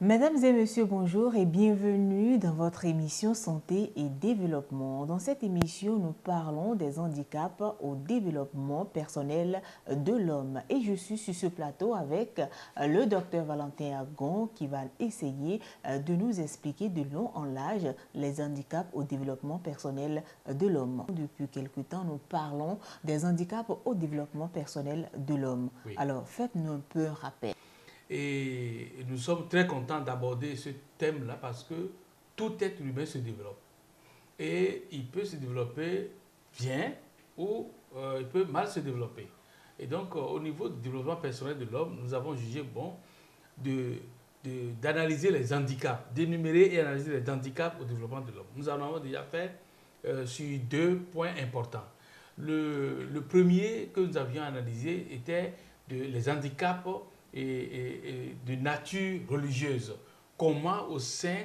Mesdames et messieurs, bonjour et bienvenue dans votre émission Santé et Développement. Dans cette émission, nous parlons des handicaps au développement personnel de l'homme. Et je suis sur ce plateau avec le docteur Valentin Agon qui va essayer de nous expliquer de long en large les handicaps au développement personnel de l'homme. Depuis quelque temps, nous parlons des handicaps au développement personnel de l'homme. Oui. Alors, faites-nous un peu un rappel. Et nous sommes très contents d'aborder ce thème-là parce que tout être humain se développe. Et il peut se développer bien ou il peut mal se développer. Et donc, au niveau du développement personnel de l'homme, nous avons jugé bon d'analyser les handicaps, d'énumérer et analyser les handicaps au développement de l'homme. Nous en avons déjà fait sur deux points importants. Le premier que nous avions analysé était les handicaps et de nature religieuse. Comment au sein,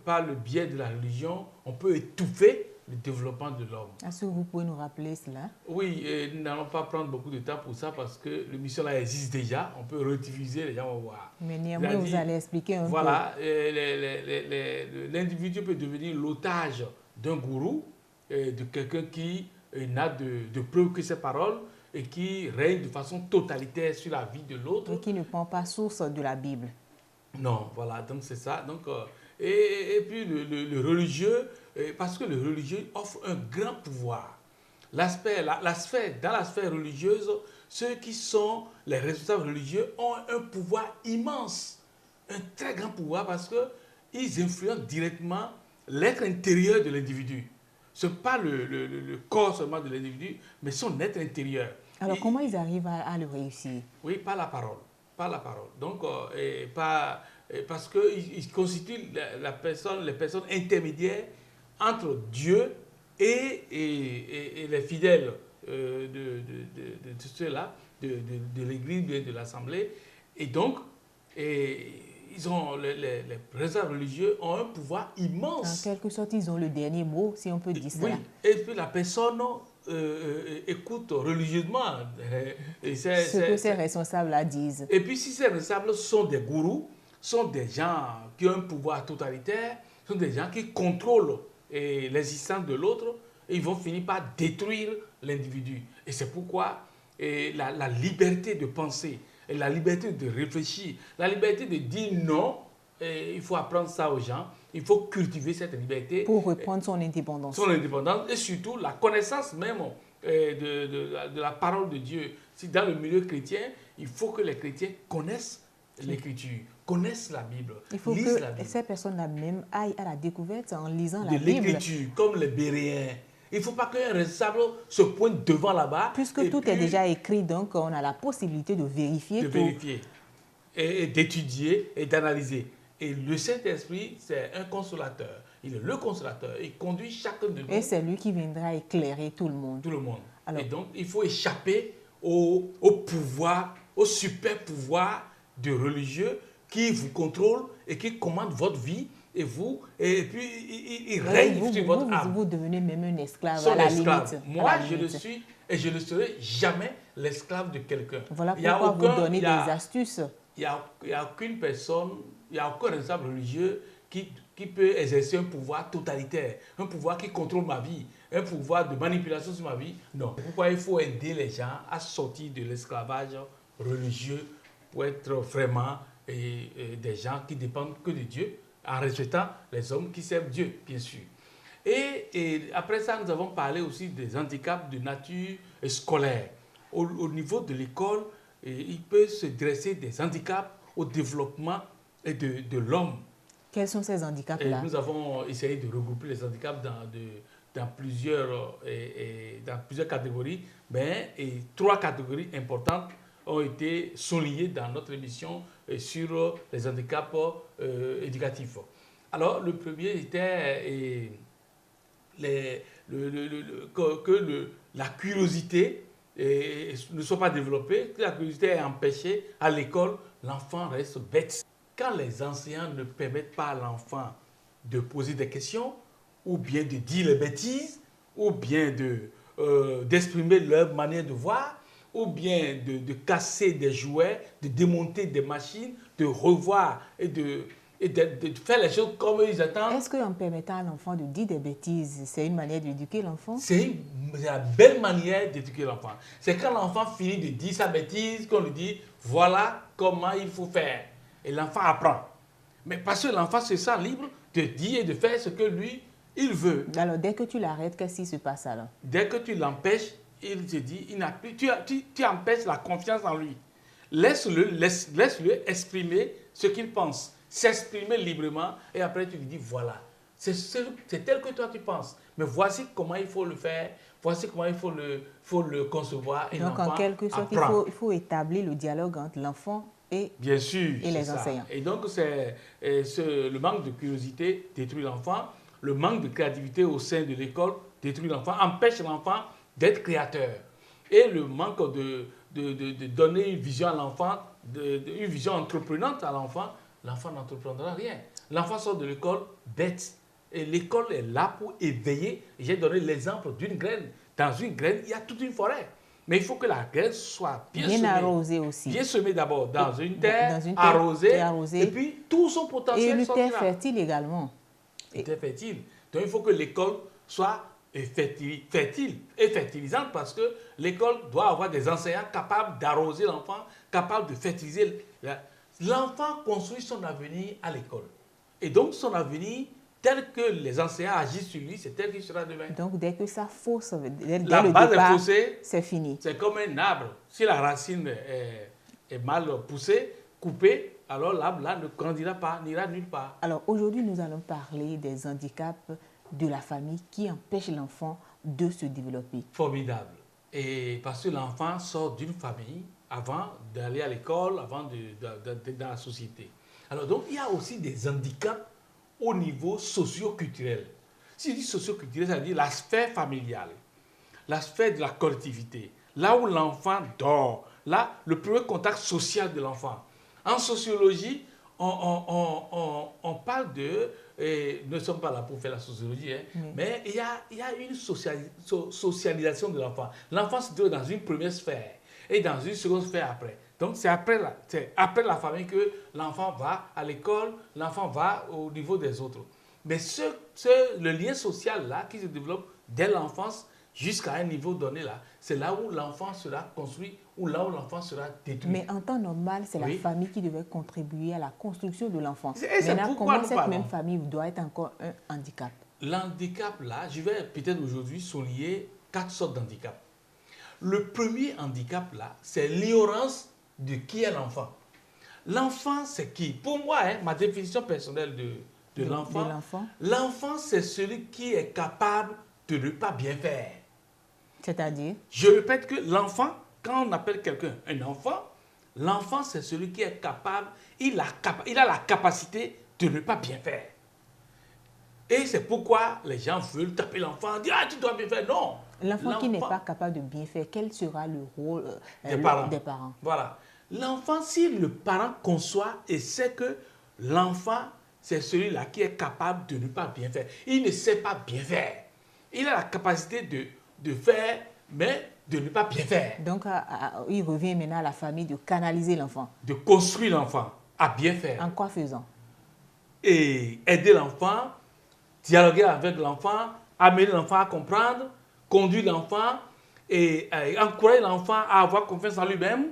par le biais de la religion, on peut étouffer le développement de l'homme. Est-ce que vous pouvez nous rappeler cela? Oui, nous n'allons pas prendre beaucoup de temps pour ça parce que l'émission là existe déjà. On peut rediffuser, les gens vont voir. Mais néanmoins, vous allez expliquer un peu. Voilà, l'individu peut devenir l'otage d'un gourou, de quelqu'un qui n'a de preuves que ses paroles et qui règne de façon totalitaire sur la vie de l'autre. Et qui ne prend pas source de la Bible. Non, voilà, donc c'est ça. Donc, et puis le religieux, parce que le religieux offre un grand pouvoir. Dans la sphère religieuse, ceux qui sont les responsables religieux ont un pouvoir immense, un très grand pouvoir parce qu'ils influencent directement l'être intérieur de l'individu. Ce n'est pas le corps seulement de l'individu, mais son être intérieur. Alors, comment ils arrivent à le réussir? Oui, par la parole. Par la parole. Donc, parce qu'ils constituent les personnes intermédiaires entre Dieu et les fidèles de ceux-là, de l'Église, de l'Assemblée. Et donc, ils ont, les responsables religieux ont un pouvoir immense. En quelque sorte, ils ont le dernier mot, si on peut dire cela. Oui, et puis la personne écoute religieusement ce que ces responsables-là disent. Et puis si ces responsables sont des gourous, sont des gens qui ont un pouvoir totalitaire, sont des gens qui contrôlent l'existence de l'autre, et ils vont finir par détruire l'individu. Et c'est pourquoi la liberté de penser, et la liberté de réfléchir, la liberté de dire non, il faut apprendre ça aux gens, il faut cultiver cette liberté. Pour reprendre son indépendance. Son indépendance et surtout la connaissance même de la parole de Dieu. Si dans le milieu chrétien, il faut que les chrétiens connaissent l'Écriture, connaissent la Bible. Il faut que ces personnes-là même aillent à la découverte en lisant la Bible. De l'Écriture, comme les Béréens. Il ne faut pas qu'un responsable se pointe devant là-bas. Puisque tout est déjà écrit, donc on a la possibilité de vérifier tout. De vérifier, et d'étudier et d'analyser. Et le Saint-Esprit, c'est un consolateur. Il est le consolateur. Il conduit chacun de nous. Et c'est lui qui viendra éclairer tout le monde. Tout le monde. Alors, et donc, il faut échapper au pouvoir, au super pouvoir de religieux qui vous contrôle et qui commande votre vie. Et puis, il règne sur votre âme. Vous devenez même un esclave à la limite. Moi, je le suis et je ne serai jamais l'esclave de quelqu'un. Voilà pourquoi vous donnez des astuces. Il n'y a aucune personne, il n'y a aucun responsable religieux qui peut exercer un pouvoir totalitaire, un pouvoir qui contrôle ma vie, un pouvoir de manipulation sur ma vie. Non. Pourquoi il faut aider les gens à sortir de l'esclavage religieux pour être vraiment des gens qui dépendent que de Dieu, en respectant les hommes qui servent Dieu, bien sûr. Et après ça, nous avons parlé aussi des handicaps de nature scolaire. Au niveau de l'école, il peut se dresser des handicaps au développement de l'homme. Quels sont ces handicaps-là? Nous avons essayé de regrouper les handicaps dans plusieurs catégories, mais trois catégories importantes ont été soulignées dans notre émission sur les handicaps éducatifs. Alors, le premier était que la curiosité ne soit pas développée, que la curiosité est empêchée à l'école, l'enfant reste bête. Quand les enseignants ne permettent pas à l'enfant de poser des questions, ou bien de dire les bêtises, ou bien d'exprimer leur manière de voir, ou bien de casser des jouets, de démonter des machines, de revoir et de faire les choses comme ils attendent. Est-ce qu'en permettant à l'enfant de dire des bêtises, c'est une manière d'éduquer l'enfant? C'est la belle manière d'éduquer l'enfant. C'est quand l'enfant finit de dire sa bêtise qu'on lui dit voilà comment il faut faire. Et l'enfant apprend. Mais parce que l'enfant se sent libre de dire et de faire ce que lui, il veut. Alors, dès que tu l'arrêtes, qu'est-ce qui se passe alors? Dès que tu l'empêches, il te dit, il n'a plus, tu empêches la confiance en lui. Laisse-le exprimer ce qu'il pense, s'exprimer librement, et après tu lui dis, voilà, c'est tel que toi tu penses, mais voici comment il faut le faire, voici comment il faut le concevoir. Et donc, en quelque sorte, il faut établir le dialogue entre l'enfant et les enseignants. Et donc, le manque de curiosité détruit l'enfant, le manque de créativité au sein de l'école détruit l'enfant, empêche l'enfant d'être créateur. Et le manque de donner une vision à l'enfant, une vision entreprenante à l'enfant, l'enfant n'entreprendra rien. L'enfant sort de l'école bête. Et l'école est là pour éveiller. J'ai donné l'exemple d'une graine. Dans une graine, il y a toute une forêt. Mais il faut que la graine soit bien semée. Arrosée aussi. Bien semée d'abord dans une terre arrosée. Et puis tout son potentiel sortira. Et une terre fertile également. Une terre fertile. Donc il faut que l'école soit fertile et fertilisante, parce que l'école doit avoir des enseignants capables d'arroser l'enfant, capables de fertiliser. L'enfant construit son avenir à l'école. Et donc son avenir, tel que les enseignants agissent sur lui, c'est tel qu'il sera demain. Donc dès que ça fausse, dès la le base départ, est faussée, c'est fini. C'est comme un arbre. Si la racine est mal poussée, coupée, alors l'arbre là ne grandira pas, n'ira nulle part. Alors aujourd'hui, nous allons parler des handicaps de la famille qui empêchent l'enfant de se développer. Formidable. Et parce que l'enfant sort d'une famille avant d'aller à l'école, avant d'être dans la société. Alors donc, il y a aussi des handicaps au niveau socio-culturel. Si je dis socio-culturel, ça veut dire la sphère familiale, la sphère de la collectivité, là où l'enfant dort, là, le premier contact social de l'enfant. En sociologie, on parle de, et nous ne sommes pas là pour faire la sociologie, hein, mais il y a une socialisation de l'enfant. L'enfant se trouve dans une première sphère et dans une seconde sphère après. Donc c'est après la famille que l'enfant va à l'école, l'enfant va au niveau des autres. Mais le lien social là qui se développe dès l'enfance jusqu'à un niveau donné là, c'est là où l'enfant sera construit, ou là où l'enfant sera détruit. Mais en temps normal, c'est la famille qui devait contribuer à la construction de l'enfant. Maintenant, comment cette même famille doit être encore un handicap? L'handicap là, je vais peut-être aujourd'hui souligner 4 sortes d'handicaps. Le premier handicap là, c'est l'ignorance de qui est l'enfant. L'enfant, c'est qui? Pour moi, ma définition personnelle de l'enfant, c'est celui qui est capable de ne pas bien faire. C'est-à-dire? Je répète que l'enfant, quand on appelle quelqu'un un enfant, l'enfant, c'est celui qui est capable, il a la capacité de ne pas bien faire. Et c'est pourquoi les gens veulent taper l'enfant, dire « Ah, tu dois bien faire ». Non. L'enfant qui n'est pas capable de bien faire, quel sera le rôle des parents? Voilà. L'enfant, si le parent conçoit et sait que l'enfant, c'est celui-là qui est capable de ne pas bien faire. Il ne sait pas bien faire. Il a la capacité de faire, mais de ne pas bien faire. Donc, il revient maintenant à la famille de canaliser l'enfant. De construire l'enfant à bien faire. En quoi faisant? Et aider l'enfant, dialoguer avec l'enfant, amener l'enfant à comprendre, conduire l'enfant et encourager l'enfant à avoir confiance en lui-même,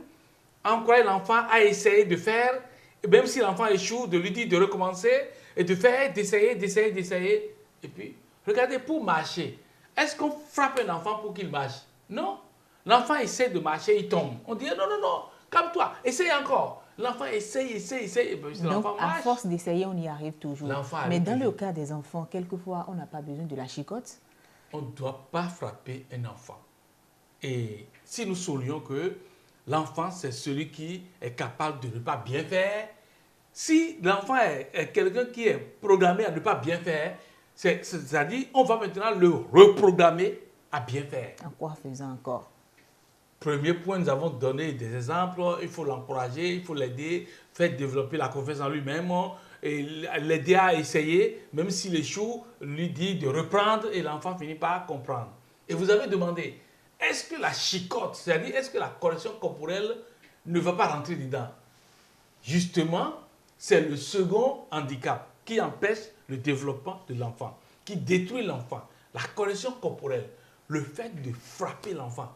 encourager l'enfant à essayer de faire, et même si l'enfant échoue, de lui dire de recommencer et de faire, d'essayer. Et puis, regardez, pour marcher, est-ce qu'on frappe un enfant pour qu'il marche? Non. L'enfant essaie de marcher, il tombe. On dit non, calme-toi, essaye encore. L'enfant essaye, et puis donc, l'enfant à marche. force d'essayer, on y arrive toujours. Mais dans le cas des enfants, quelquefois, on n'a pas besoin de la chicotte. On ne doit pas frapper un enfant. Et si nous soulignons que l'enfant, c'est celui qui est capable de ne pas bien faire, si l'enfant est quelqu'un qui est programmé à ne pas bien faire, c'est-à-dire on va maintenant le reprogrammer à bien faire. En quoi faisant encore? Premier point, nous avons donné des exemples. Il faut l'encourager, il faut l'aider, faire développer la confiance en lui-même, et l'aider à essayer, même s'il échoue, lui dire de reprendre et l'enfant finit par comprendre. Et vous avez demandé, est-ce que la chicotte, c'est-à-dire est-ce que la correction corporelle ne va pas rentrer dedans? Justement, c'est le second handicap qui empêche le développement de l'enfant, qui détruit l'enfant. La correction corporelle, le fait de frapper l'enfant,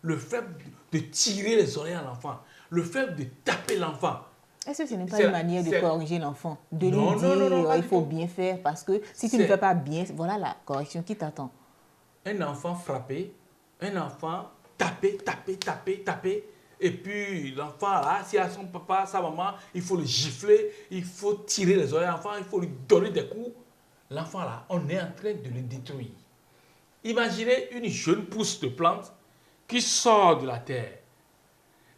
le fait de tirer les oreilles à l'enfant, le fait de taper l'enfant. Est-ce que ce n'est pas une manière de corriger l'enfant? De lui dire il faut bien faire parce que si tu ne fais pas bien, voilà la correction qui t'attend. Un enfant frappé, un enfant tapé, et puis l'enfant là, s'il a son papa, sa maman, il faut le gifler, il faut tirer les oreilles à l'enfant, il faut lui donner des coups. L'enfant là, on est en train de le détruire. Imaginez une jeune pousse de plante qui sort de la terre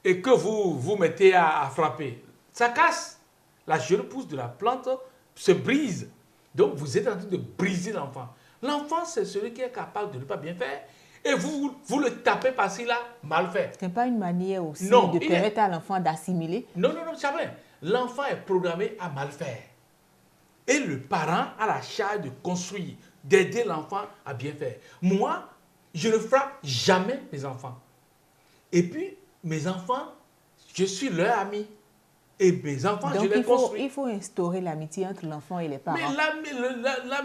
et que vous mettez à frapper. Ça casse. La jeune pousse de la plante se brise. Donc vous êtes en train de briser l'enfant. L'enfant, c'est celui qui est capable de ne pas bien faire. Et vous le tapez parce qu'il a mal fait. Ce n'est pas une manière aussi de permettre à l'enfant d'assimiler? Non, jamais. L'enfant est programmé à mal faire. Et le parent a la charge de construire, d'aider l'enfant à bien faire. Moi, je ne frappe jamais mes enfants. Et puis, mes enfants, je suis leur ami. Et mes enfants, donc, je les construis. Il faut instaurer l'amitié entre l'enfant et les parents.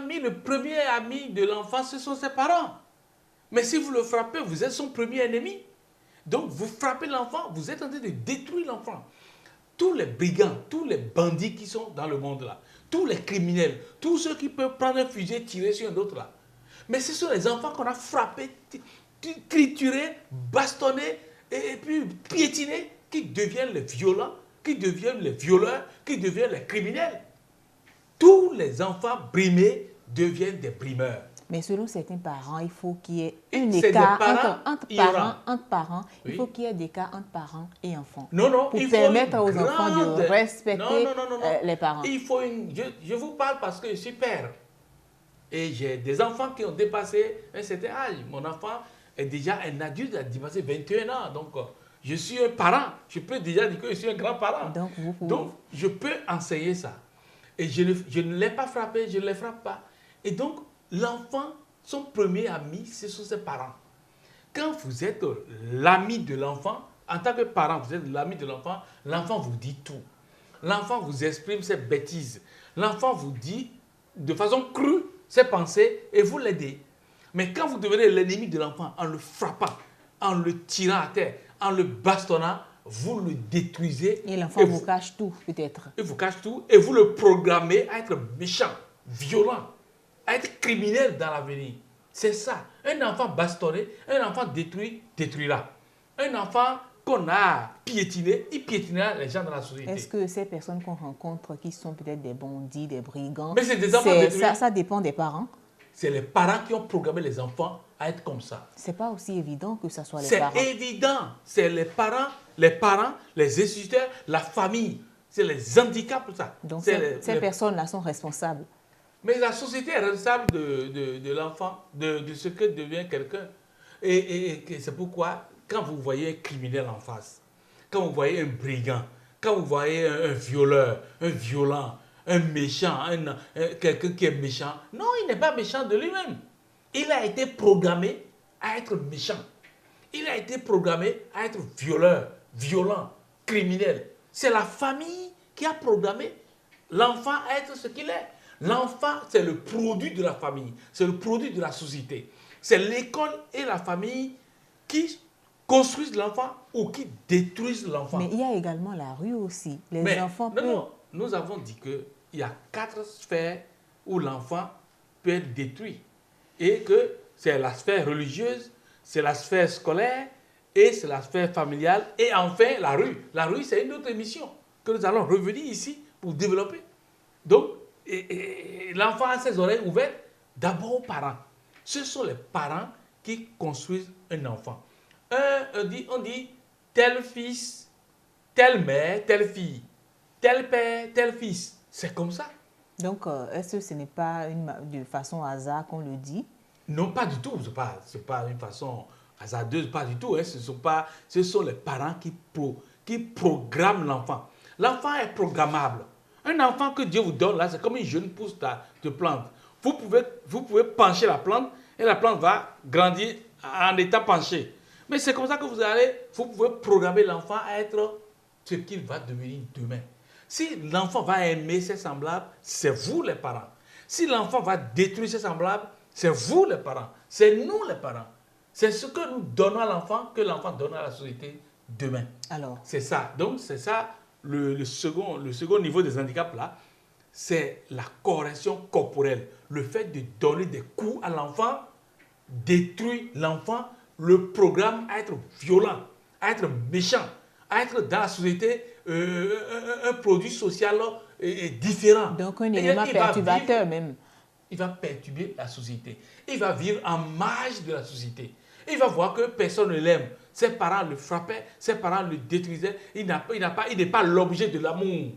Mais le premier ami de l'enfant, ce sont ses parents. Mais si vous le frappez, vous êtes son premier ennemi. Donc, vous frappez l'enfant, vous êtes en train de détruire l'enfant. Tous les brigands, tous les bandits qui sont dans le monde là, tous les criminels, tous ceux qui peuvent prendre un fusil et tirer sur un autre là. Mais ce sont les enfants qu'on a frappés, triturés, bastonnés et puis piétinés qui deviennent les violents, qui deviennent les violeurs, qui deviennent les criminels. Tous les enfants brimés deviennent des brimeurs. Mais selon certains parents, il faut qu'il y ait un écart entre parents. Oui. Il faut qu'il y ait des écarts entre parents et enfants. Non, pour permettre aux enfants de respecter les parents. Il faut je vous parle parce que je suis père. Et j'ai des enfants qui ont dépassé un certain âge. Mon enfant est déjà un adulte, il a dépassé 21 ans. Donc, je suis un parent. Je peux déjà dire que je suis un grand-parent. Donc, je peux enseigner ça. Et je ne l'ai pas frappé, je ne les frappe pas. Et donc, l'enfant, son premier ami, ce sont ses parents. Quand vous êtes l'ami de l'enfant, en tant que parent, vous êtes l'ami de l'enfant, l'enfant vous dit tout. L'enfant vous exprime ses bêtises. L'enfant vous dit de façon crue ses pensées et vous l'aidez. Mais quand vous devenez l'ennemi de l'enfant en le frappant, en le tirant à terre, en le bastonnant, vous le détruisez. Et l'enfant vous cache tout, peut-être. Il vous cache tout et vous le programmez à être méchant, violent, à être criminel dans l'avenir. C'est ça. Un enfant bastonné, un enfant détruit, détruira. Un enfant qu'on a piétiné, il piétinera les gens dans la société. Est-ce que ces personnes qu'on rencontre qui sont peut-être des bandits, des brigands, mais c'est des enfants détruits. Ça dépend des parents? C'est les parents qui ont programmé les enfants à être comme ça. C'est pas aussi évident que ce soit les parents. C'est évident. C'est les parents, les instituteurs, la famille. C'est les handicaps, tout ça. Donc ces personnes-là sont responsables. Mais la société est responsable de l'enfant, de ce que devient quelqu'un. Et c'est pourquoi, quand vous voyez un criminel en face, quand vous voyez un brigand, quand vous voyez un violeur, un violent, un méchant, quelqu'un qui est méchant, non, il n'est pas méchant de lui-même. Il a été programmé à être méchant. Il a été programmé à être violeur, violent, criminel. C'est la famille qui a programmé l'enfant à être ce qu'il est. L'enfant, c'est le produit de la famille, c'est le produit de la société. C'est l'école et la famille qui construisent l'enfant ou qui détruisent l'enfant. Mais il y a également la rue aussi. Les enfants peuvent... Non, nous avons dit qu'il y a 4 sphères où l'enfant peut être détruit. Et que c'est la sphère religieuse, c'est la sphère scolaire et c'est la sphère familiale. Et enfin, la rue. La rue, c'est une autre émission que nous allons revenir ici pour développer. Donc, l'enfant a ses oreilles ouvertes d'abord aux parents. Ce sont les parents qui construisent un enfant. On dit tel fils, telle mère, telle fille, tel père, tel fils. C'est comme ça. Donc, est-ce que ce n'est pas de façon hasard qu'on le dit? Non, pas du tout. Ce n'est pas une façon hasardeuse, pas du tout. Hein. Ce sont les parents qui programment l'enfant. L'enfant est programmable. Un enfant que Dieu vous donne, là, c'est comme une jeune pousse de plante. Vous pouvez pencher la plante et la plante va grandir en étant penchée. Mais c'est comme ça que vous pouvez programmer l'enfant à être ce qu'il va devenir demain. Si l'enfant va aimer ses semblables, c'est vous les parents. Si l'enfant va détruire ses semblables, c'est vous les parents. C'est nous les parents. C'est ce que nous donnons à l'enfant que l'enfant donne à la société demain. Alors, c'est ça. Donc, c'est ça le second niveau des handicaps là. C'est la correction corporelle. Le fait de donner des coups à l'enfant détruit l'enfant, le programme à être violent, à être méchant, à être dans la société un produit social différent. Donc un élément perturbateur même. Il va perturber la société. Il va vivre en marge de la société. Il va voir que personne ne l'aime. Ses parents le frappaient, ses parents le détruisaient. Il n'est pas l'objet de l'amour.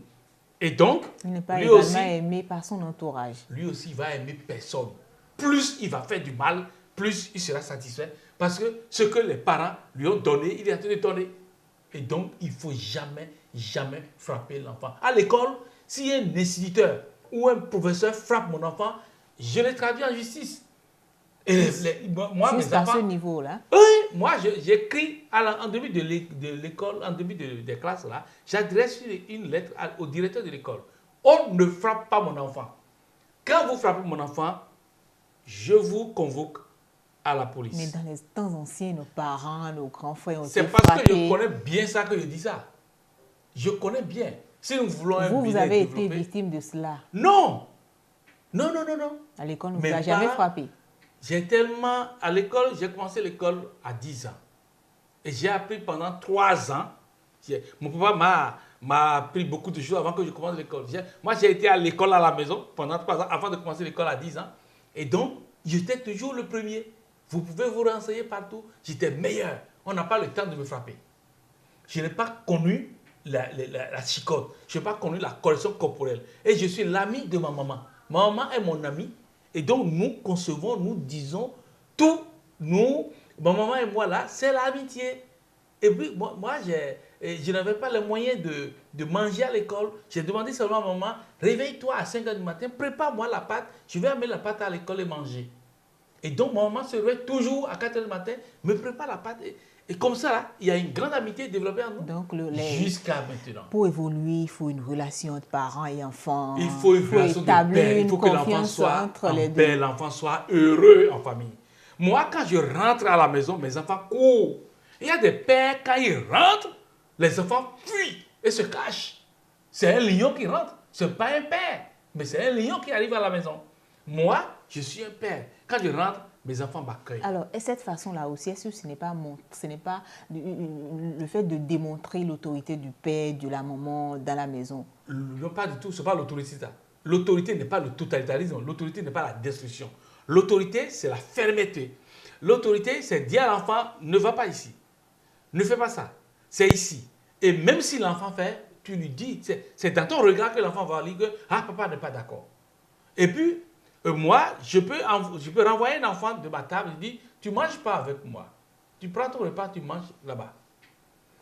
Et donc, il n'est pas également aimé par son entourage. Lui aussi, il va aimer personne. Plus il va faire du mal, plus il sera satisfait. Parce que ce que les parents lui ont donné, il est en train de donner. Et donc, il ne faut jamais, jamais frapper l'enfant. À l'école, si un instituteur ou un professeur frappe mon enfant, je le traduis en justice. Et moi, juste à ce niveau-là? Oui, moi, j'écris en début de l'école, en début des classes, là, j'adresse une lettre au directeur de l'école. On ne frappe pas mon enfant. Quand vous frappez mon enfant, je vous convoque à la police. Mais dans les temps anciens, nos parents, nos grands frères ont été frappés. C'est parce que je frappés. connais bien ça que je dis ça. Je connais bien. Si nous voulons un vous avez été victime de cela? Non. Non, non, non, non. À l'école, on ne vous a jamais frappé? À l'école, j'ai commencé l'école à 10 ans. Et j'ai appris pendant 3 ans. Mon papa m'a appris beaucoup de choses avant que je commence l'école. Moi, j'ai été à l'école à la maison pendant 3 ans, avant de commencer l'école à 10 ans. Et donc, j'étais toujours le premier. Vous pouvez vous renseigner partout. J'étais meilleur. On n'a pas le temps de me frapper. Je n'ai pas connu la chicotte. Je n'ai pas connu la correction corporelle. Et je suis l'ami de ma maman. Ma maman est mon amie. Et donc, nous concevons, nous disons, tout, nous, ma maman et moi là, c'est l'amitié. Et puis, moi je n'avais pas les moyens de manger à l'école. J'ai demandé seulement à maman, réveille-toi à 5 h du matin, prépare-moi la pâte, je vais amener la pâte à l'école et manger. Et donc, ma maman se réveille toujours à 4 h du matin, me prépare la pâte. Et comme ça, là, il y a une grande amitié développée en nous. Donc, jusqu'à maintenant. Pour évoluer, il faut une relation entre parents et enfants. Il faut une relation de paix. Il faut que l'enfant soit en paix, l'enfant soit heureux en famille. Moi, quand je rentre à la maison, mes enfants courent. Il y a des pères, quand ils rentrent, les enfants fuient et se cachent. C'est un lion qui rentre. Ce n'est pas un père, mais c'est un lion qui arrive à la maison. Moi, je suis un père. Quand je rentre, mes enfants m'accueillent. Alors, et cette façon-là aussi, est-ce que ce n'est pas le fait de démontrer l'autorité du père, de la maman dans la maison? Non, pas du tout. Ce n'est pas l'autorité. L'autorité n'est pas le totalitarisme. L'autorité n'est pas la destruction. L'autorité, c'est la fermeté. L'autorité, c'est dire à l'enfant, ne va pas ici. Ne fais pas ça. C'est ici. Et même si l'enfant fait, tu lui dis, c'est dans ton regard que l'enfant va dire que, ah, papa n'est pas d'accord. Et puis, moi, je peux renvoyer un enfant de ma table et dire, tu ne manges pas avec moi. Tu prends ton repas, tu manges là-bas.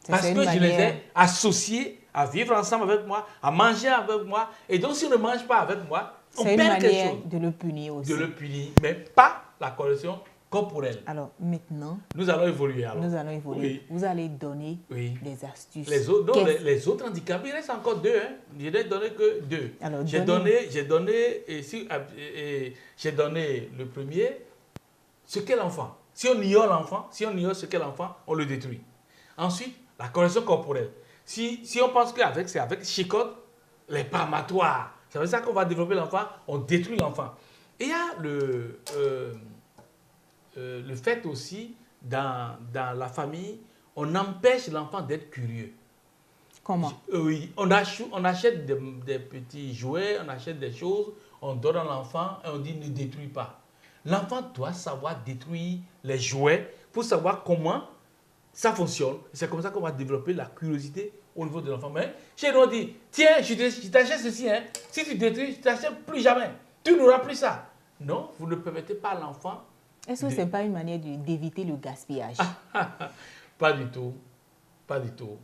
Parce que je les ai associés à vivre ensemble avec moi, à manger avec moi. Et donc, si on ne mange pas avec moi, on perd quelque chose. C'est une manière de le punir aussi. De le punir, mais pas la correction corporelle. Alors, maintenant, nous allons évoluer. Nous allons évoluer. Oui. Vous allez donner des astuces. Les autres handicaps, il reste encore 2. Hein. Je n'ai donné que 2. Alors, j'ai donné le premier, ce qu'est l'enfant. Si on ignore l'enfant, si on ignore ce qu'est l'enfant, on le détruit. Ensuite, la correction corporelle. Si on pense qu'avec c'est avec chicotte, les palmatoires, c'est avec ça qu'on va développer l'enfant, on détruit l'enfant. Et il y a le fait aussi, dans la famille, on empêche l'enfant d'être curieux. Comment? Oui, on achète des petits jouets, on achète des choses, on donne à l'enfant et on dit ne détruis pas. L'enfant doit savoir détruire les jouets pour savoir comment ça fonctionne. C'est comme ça qu'on va développer la curiosité au niveau de l'enfant. Mais chez nous, on dit, tiens, je t'achète ceci, hein. Si tu détruis, je ne t'achète plus jamais. Tu n'auras plus ça. Non, vous ne permettez pas à l'enfant. Est-ce que ce n'est pas une manière d'éviter le gaspillage? Pas du tout. Pas du tout.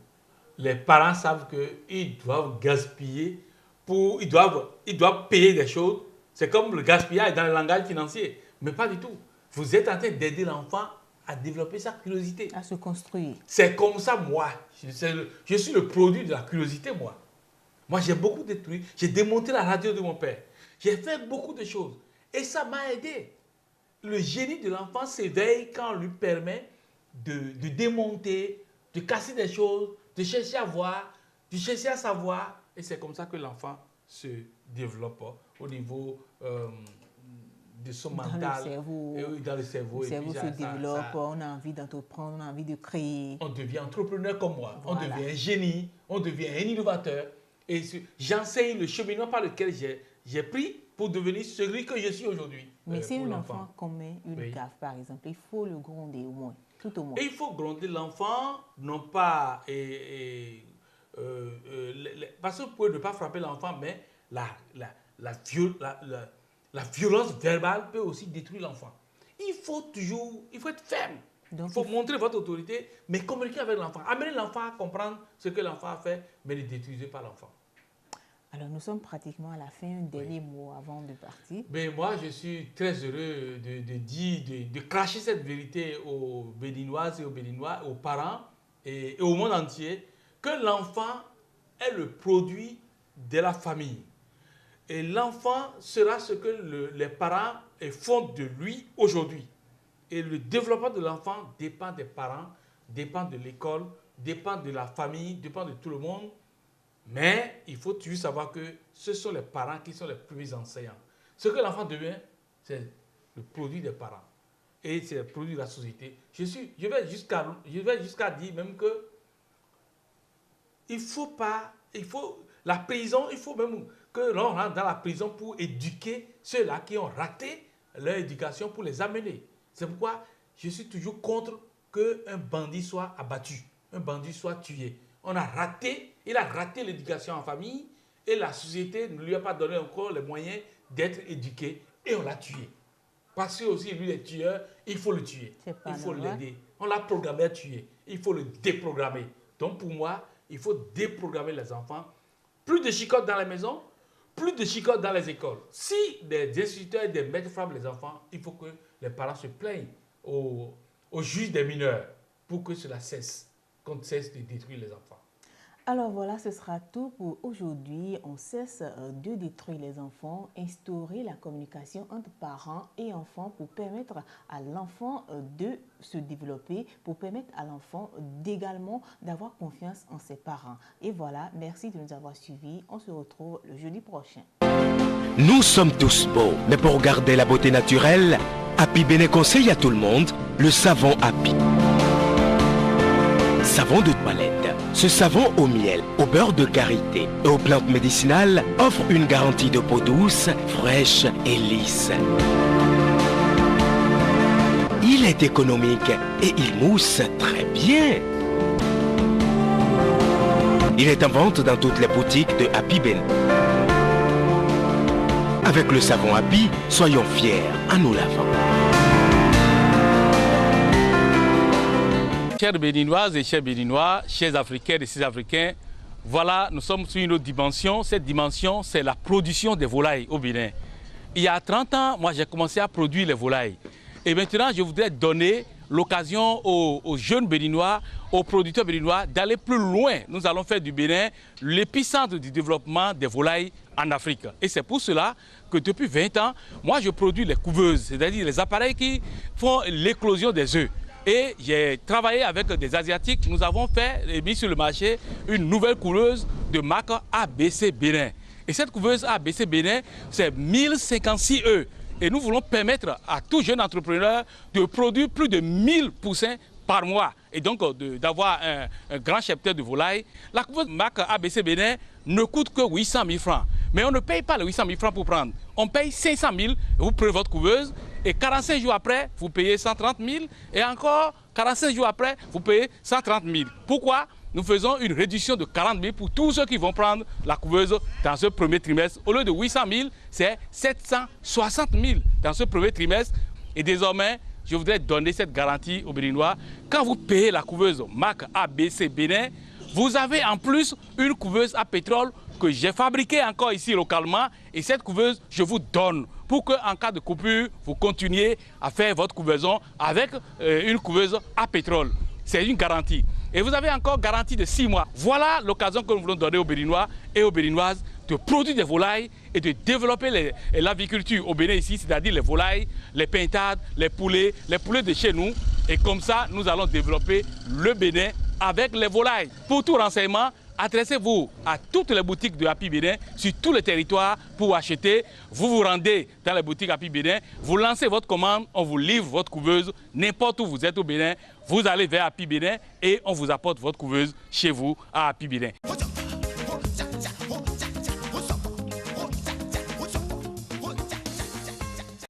Les parents savent qu'ils doivent gaspiller, ils doivent payer des choses. C'est comme le gaspillage dans le langage financier. Mais pas du tout. Vous êtes en train d'aider l'enfant à développer sa curiosité. À se construire. C'est comme ça, moi. Je suis le produit de la curiosité, moi. Moi, j'ai beaucoup détruit. J'ai démonté la radio de mon père. J'ai fait beaucoup de choses. Et ça m'a aidé. Le génie de l'enfant s'éveille quand on lui permet de démonter, de casser des choses, de chercher à voir, de chercher à savoir. Et c'est comme ça que l'enfant se développe au niveau de son mental. Dans le cerveau. Le cerveau se développe, on a envie d'entreprendre, on a envie de créer. On devient entrepreneur comme moi. Voilà. On devient un génie, on devient un innovateur. Et j'enseigne le cheminement par lequel j'ai pris pour devenir celui que je suis aujourd'hui. Mais si un enfant commet une gaffe, par exemple, il faut le gronder au moins, tout au moins. Et il faut gronder l'enfant, non pas... parce que vous pouvez ne pas frapper l'enfant, mais la violence verbale peut aussi détruire l'enfant. Il faut être ferme. Donc, il faut montrer votre autorité, mais communiquer avec l'enfant. Amener l'enfant à comprendre ce que l'enfant a fait, mais ne détruisez pas l'enfant. Alors, nous sommes pratiquement à la fin. Un dernier mot avant de partir. Ben, moi, je suis très heureux de cracher cette vérité aux Béninoises et aux Béninois, aux parents et au monde entier, que l'enfant est le produit de la famille. Et l'enfant sera ce que les parents font de lui aujourd'hui. Et le développement de l'enfant dépend des parents, dépend de l'école, dépend de la famille, dépend de tout le monde. Mais il faut toujours savoir que ce sont les parents qui sont les premiers enseignants. Ce que l'enfant devient, c'est le produit des parents. Et c'est le produit de la société. Je vais jusqu'à dire même que la prison, il faut même que l'on rentre dans la prison pour éduquer ceux-là qui ont raté leur éducation pour les amener. C'est pourquoi je suis toujours contre qu'un bandit soit abattu, un bandit soit tué. Il a raté l'éducation en famille et la société ne lui a pas donné encore les moyens d'être éduqué et on l'a tué. Parce que aussi, lui, le tueur, il faut le tuer. Il faut l'aider. On l'a programmé à tuer. Il faut le déprogrammer. Donc pour moi, il faut déprogrammer les enfants. Plus de chicottes dans la maison, plus de chicottes dans les écoles. Si des instituteurs et des maîtres frappent les enfants, il faut que les parents se plaignent au juge des mineurs pour que cela cesse, qu'on cesse de détruire les enfants. Alors voilà, ce sera tout pour aujourd'hui. On cesse de détruire les enfants, instaurer la communication entre parents et enfants pour permettre à l'enfant de se développer, pour permettre à l'enfant d'également d'avoir confiance en ses parents. Et voilà, merci de nous avoir suivis. On se retrouve le jeudi prochain. Nous sommes tous beaux, mais pour garder la beauté naturelle, Happy Bénin conseille à tout le monde le savon Happy. Savon de toilette. Ce savon au miel, au beurre de karité et aux plantes médicinales offre une garantie de peau douce, fraîche et lisse. Il est économique et il mousse très bien. Il est en vente dans toutes les boutiques de Happy Bénin. Avec le savon Happy, soyons fiers en nous lavant. Chers Béninoises et chers Béninois, chers Africains et chers Africains, voilà, nous sommes sur une autre dimension. Cette dimension, c'est la production des volailles au Bénin. Il y a 30 ans, moi, j'ai commencé à produire les volailles. Et maintenant, je voudrais donner l'occasion aux jeunes Béninois, aux producteurs béninois d'aller plus loin. Nous allons faire du Bénin l'épicentre du développement des volailles en Afrique. Et c'est pour cela que depuis 20 ans, moi, je produis les couveuses, c'est-à-dire les appareils qui font l'éclosion des œufs. Et j'ai travaillé avec des Asiatiques. Nous avons fait et mis sur le marché une nouvelle couveuse de marque ABC Bénin. Et cette couveuse ABC Bénin, c'est 1056 œufs. Et nous voulons permettre à tout jeune entrepreneur de produire plus de 1000 poussins par mois. Et donc d'avoir un grand cheptel de volailles. La couveuse marque ABC Bénin ne coûte que 800 000 francs. Mais on ne paye pas les 800 000 francs pour prendre. On paye 500 000, vous prenez votre couveuse. Et 45 jours après, vous payez 130 000. Et encore 45 jours après, vous payez 130 000. Pourquoi? Nous faisons une réduction de 40 000 pour tous ceux qui vont prendre la couveuse dans ce premier trimestre. Au lieu de 800 000, c'est 760 000 dans ce premier trimestre. Et désormais, je voudrais donner cette garantie aux Béninois. Quand vous payez la couveuse marque ABC Bénin, vous avez en plus une couveuse à pétrole que j'ai fabriquée encore ici localement. Et cette couveuse, je vous donne pour qu'en cas de coupure, vous continuiez à faire votre couvaison avec une couveuse à pétrole. C'est une garantie. Et vous avez encore garantie de 6 mois. Voilà l'occasion que nous voulons donner aux Béninois et aux Béninoises de produire des volailles et de développer l'aviculture au Bénin ici, c'est-à-dire les volailles, les pintades, les poulets de chez nous. Et comme ça, nous allons développer le Bénin avec les volailles. Pour tout renseignement, adressez-vous à toutes les boutiques de Happy Bénin sur tout le territoire pour acheter. Vous vous rendez dans les boutiques Happy Bénin, vous lancez votre commande, on vous livre votre couveuse n'importe où vous êtes au Bénin. Vous allez vers Happy Bénin et on vous apporte votre couveuse chez vous à Happy Bénin.